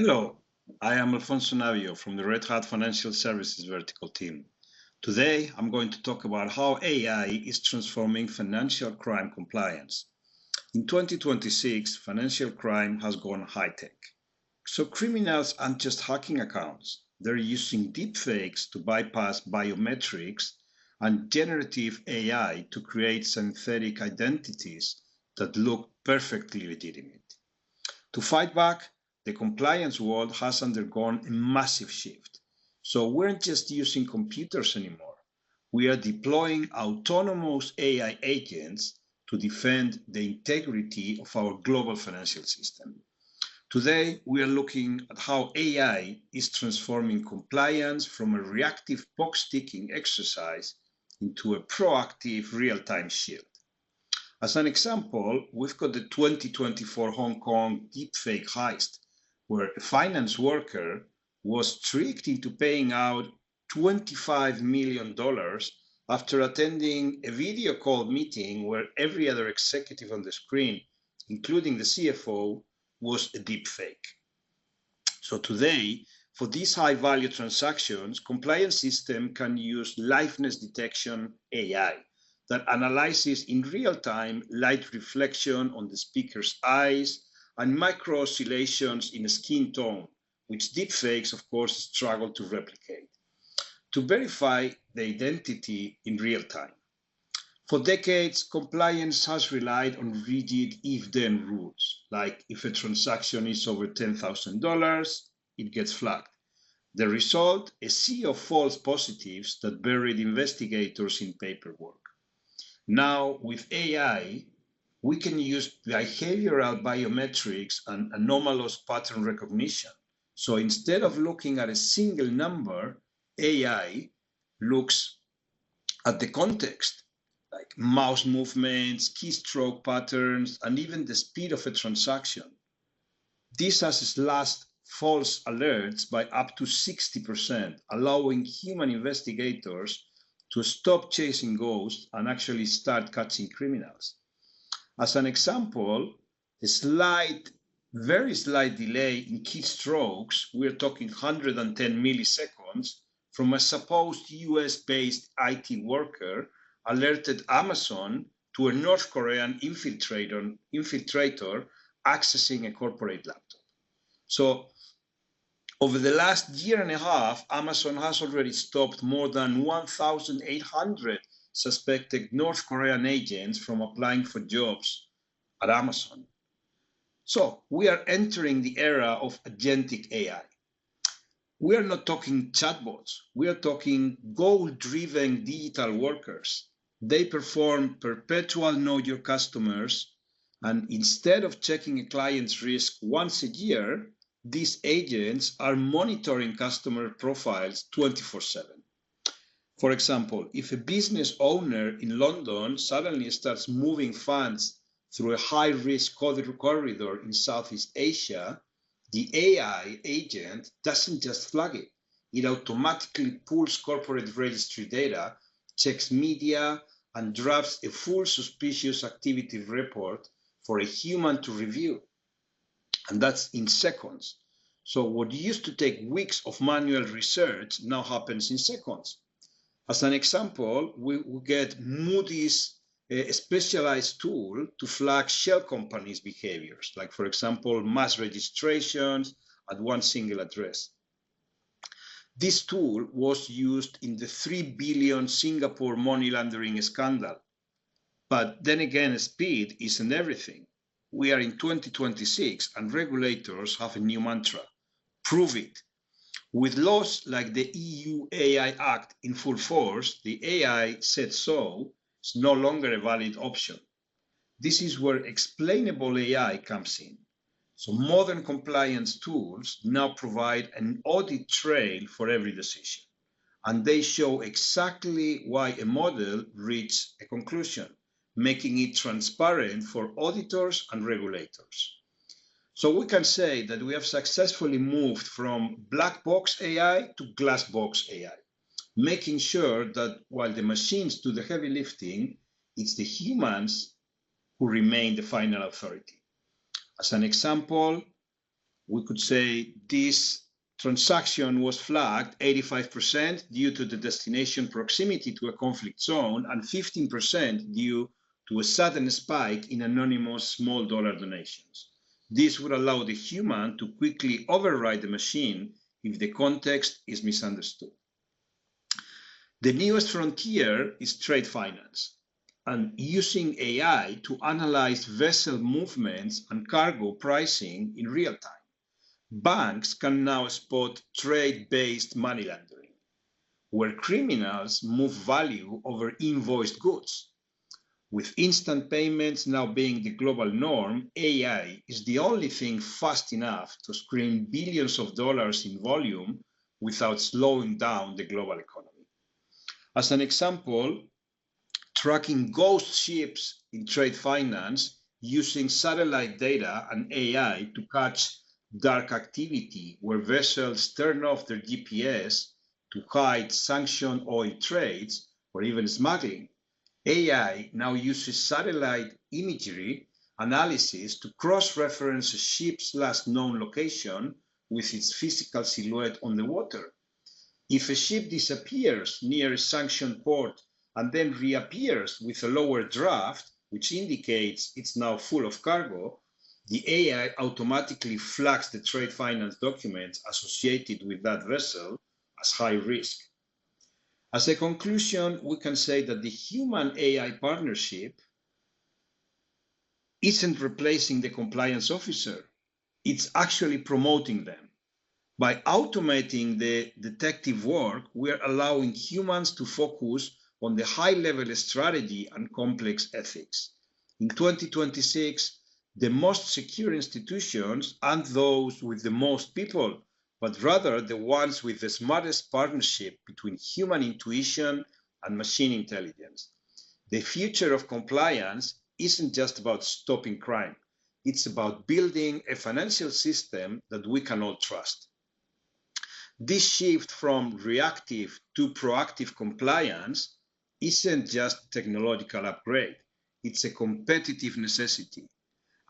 Hello, I am Alfonso Navio from the Red Hat Financial Services vertical team. Today, I'm going to talk about how AI is transforming financial crime compliance. In 2026, financial crime has gone high-tech. So criminals aren't just hacking accounts. They're using deepfakes to bypass biometrics and generative AI to create synthetic identities that look perfectly legitimate. To fight back, the compliance world has undergone a massive shift. So we're not just using computers anymore. We are deploying autonomous AI agents to defend the integrity of our global financial system. Today, we are looking at how AI is transforming compliance from a reactive box-ticking exercise into a proactive real-time shield. As an example, we've got the 2024 Hong Kong deepfake heist, where a finance worker was tricked into paying out $25 million after attending a video call meeting where every other executive on the screen, including the CFO, was a deepfake. So today, for these high-value transactions, compliance system can use liveness detection AI that analyzes in real time light reflection on the speaker's eyes and micro oscillations in skin tone, which deepfakes, of course, struggle to replicate, to verify the identity in real time. For decades, compliance has relied on rigid if-then rules, like if a transaction is over $10,000, it gets flagged. The result, a sea of false positives that buried investigators in paperwork. Now, with AI, we can use behavioral biometrics and anomalous pattern recognition. So instead of looking at a single number, AI looks at the context, like mouse movements, keystroke patterns, and even the speed of a transaction. This has slashed false alerts by up to 60%, allowing human investigators to stop chasing ghosts and actually start catching criminals. As an example, a very slight delay in keystrokes, we're talking 110 milliseconds, from a supposed US-based IT worker alerted Amazon to a North Korean infiltrator accessing a corporate laptop. So over the last year and a half, Amazon has already stopped more than 1,800 suspected North Korean agents from applying for jobs at Amazon. So we are entering the era of agentic AI. We are not talking chatbots. We are talking goal-driven digital workers. They perform perpetual know your customers, and instead of checking a client's risk once a year, these agents are monitoring customer profiles 24/7. For example, if a business owner in London suddenly starts moving funds through a high-risk corridor in Southeast Asia, the AI agent doesn't just flag it. It automatically pulls corporate registry data, checks media, and drafts a full suspicious activity report for a human to review. And that's in seconds. So what used to take weeks of manual research now happens in seconds. As an example, we get Moody's a specialized tool to flag shell companies' behaviors, like, for example, mass registrations at one single address. This tool was used in the 3 billion Singapore money laundering scandal. But then again, speed isn't everything. We are in 2026 and regulators have a new mantra: prove it. With laws like the EU AI Act in full force, the AI said so is no longer a valid option. This is where explainable AI comes in. So modern compliance tools now provide an audit trail for every decision, and they show exactly why a model reached a conclusion, making it transparent for auditors and regulators. So we can say that we have successfully moved from black box AI to glass box AI, making sure that while the machines do the heavy lifting, it's the humans who remain the final authority. As an example, we could say this transaction was flagged 85% due to the destination proximity to a conflict zone and 15% due to a sudden spike in anonymous small dollar donations. This would allow the human to quickly override the machine if the context is misunderstood. The newest frontier is trade finance, and using AI to analyze vessel movements and cargo pricing in real time. Banks can now spot trade-based money laundering, where criminals move value over invoiced goods. With instant payments now being the global norm, AI is the only thing fast enough to screen billions of dollars in volume without slowing down the global economy. As an example, tracking ghost ships in trade finance using satellite data and AI to catch dark activity where vessels turn off their GPS to hide sanctioned oil trades or even smuggling. AI now uses satellite imagery analysis to cross-reference a ship's last known location with its physical silhouette on the water. If a ship disappears near a sanctioned port and then reappears with a lower draft, which indicates it's now full of cargo, the AI automatically flags the trade finance documents associated with that vessel as high risk. As a conclusion, we can say that the human-AI partnership isn't replacing the compliance officer, it's actually promoting them. By automating the detective work, we are allowing humans to focus on the high-level strategy and complex ethics. In 2026, the most secure institutions aren't those with the most people, but rather the ones with the smartest partnership between human intuition and machine intelligence. The future of compliance isn't just about stopping crime. It's about building a financial system that we can all trust. This shift from reactive to proactive compliance isn't just a technological upgrade, it's a competitive necessity.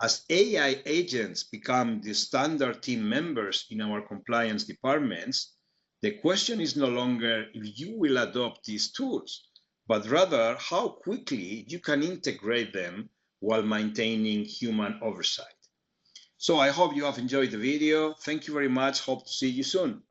As AI agents become the standard team members in our compliance departments, the question is no longer if you will adopt these tools, but rather how quickly you can integrate them while maintaining human oversight. So I hope you have enjoyed the video. Thank you very much. Hope to see you soon.